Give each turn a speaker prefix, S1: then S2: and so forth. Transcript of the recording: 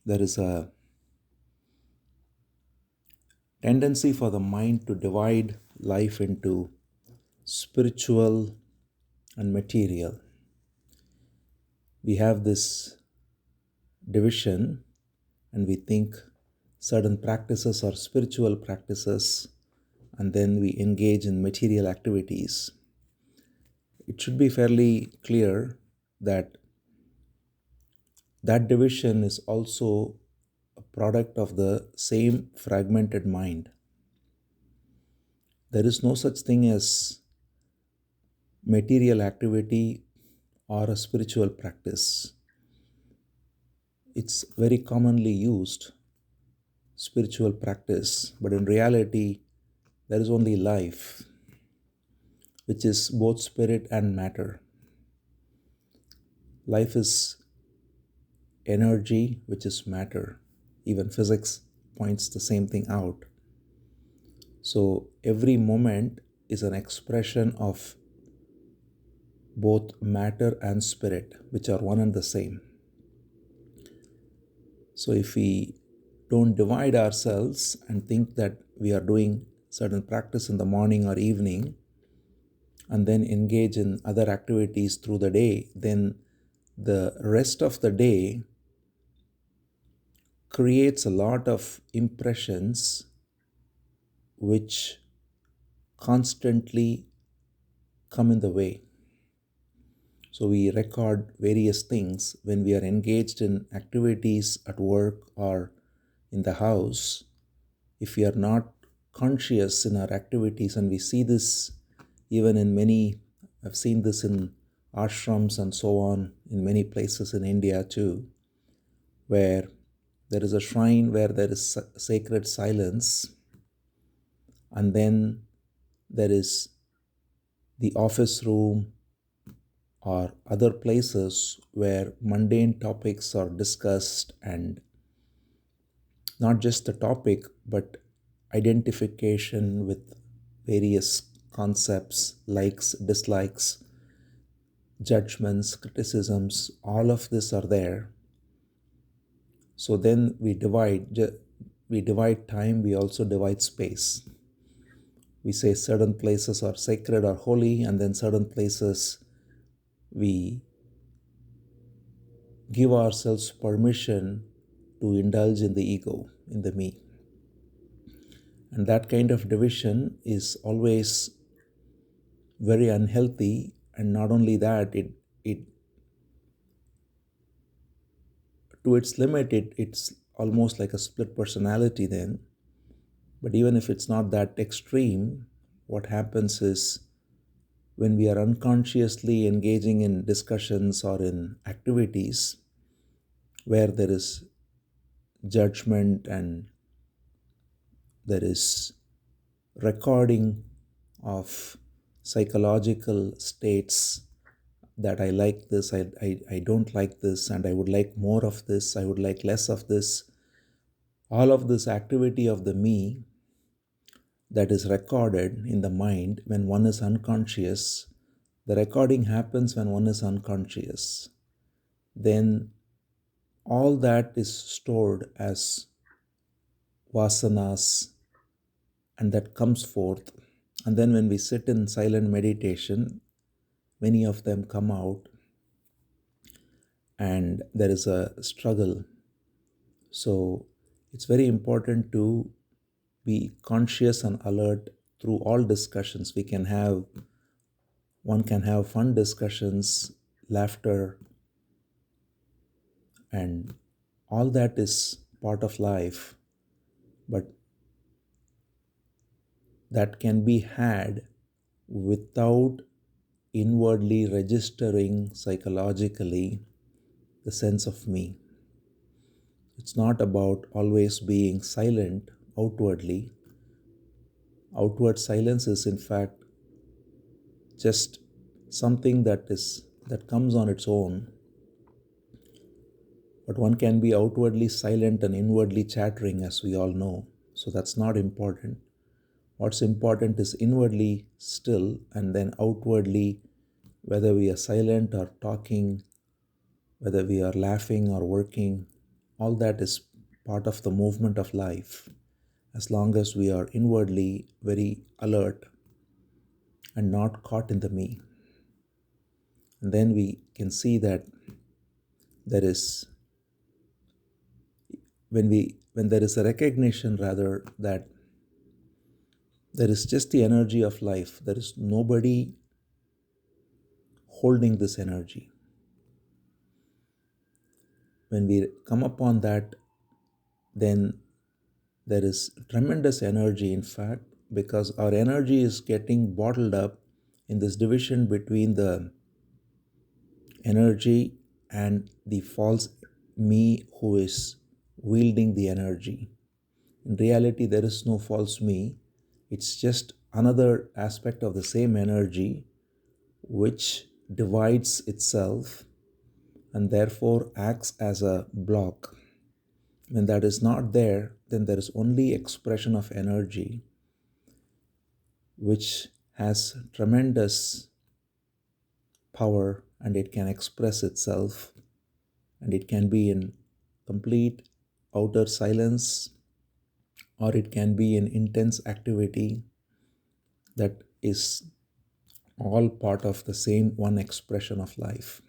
S1: there is a tendency for the mind to divide life into spiritual and material. We have this division and we think certain practices are spiritual practices, and then we engage in material activities. It should be fairly clear that that division is also a product of the same fragmented mind. There is no such thing as material activity or a spiritual practice. It's very commonly used, spiritual practice, but in reality, there is only life, which is both spirit and matter. Life is energy, which is matter. Even physics points the same thing out. So every moment is an expression of both matter and spirit, which are one and the same. So if we don't divide ourselves and think that we are doing certain practice in the morning or evening and then engage in other activities through the day, then the rest of the day creates a lot of impressions which constantly come in the way. So we record various things when we are engaged in activities at work or in the house. If we are not conscious in our activities, and we see this even in many, I've seen this in ashrams and so on, in many places in India too, where there is a shrine where there is sacred silence, and then there is the office room or other places where mundane topics are discussed, and not just the topic but identification with various concepts, likes, dislikes, judgments, criticisms, all of this are there. So then we divide time, we also divide space. We say certain places are sacred or holy, and then certain places we give ourselves permission to indulge in the ego, in the me. And that kind of division is always very unhealthy. And not only that, it to its limit, it's almost like a split personality then. But even if it's not that extreme, what happens is when we are unconsciously engaging in discussions or in activities where there is judgment and there is recording of psychological states, that I like this, I don't like this, and I would like more of this, I would like less of this. All of this activity of the me that is recorded in the mind when one is unconscious, the recording happens when one is unconscious. Then all that is stored as vasanas, and that comes forth. And then when we sit in silent meditation, many of them come out, and there is a struggle. So it's very important to be conscious and alert through all discussions. One can have fun discussions, laughter, and all that is part of life, but that can be had without inwardly registering psychologically the sense of me. It's not about always being silent outwardly. Outward silence is in fact just something that comes on its own. But one can be outwardly silent and inwardly chattering, as we all know. So that's not important. What's important is inwardly still, and then outwardly, whether we are silent or talking, whether we are laughing or working, all that is part of the movement of life, as long as we are inwardly very alert and not caught in the me. And then we can see that there is, when there is a recognition rather, that there is just the energy of life, there is nobody holding this energy. When we come upon that, then there is tremendous energy, in fact, because our energy is getting bottled up in this division between the energy and the false me who is wielding the energy. In reality, there is no false me, it's just another aspect of the same energy which divides itself and therefore acts as a block. When that is not there, then there is only expression of energy which has tremendous power, and it can express itself, and it can be in complete outer silence, or it can be in intense activity that is all part of the same one expression of life.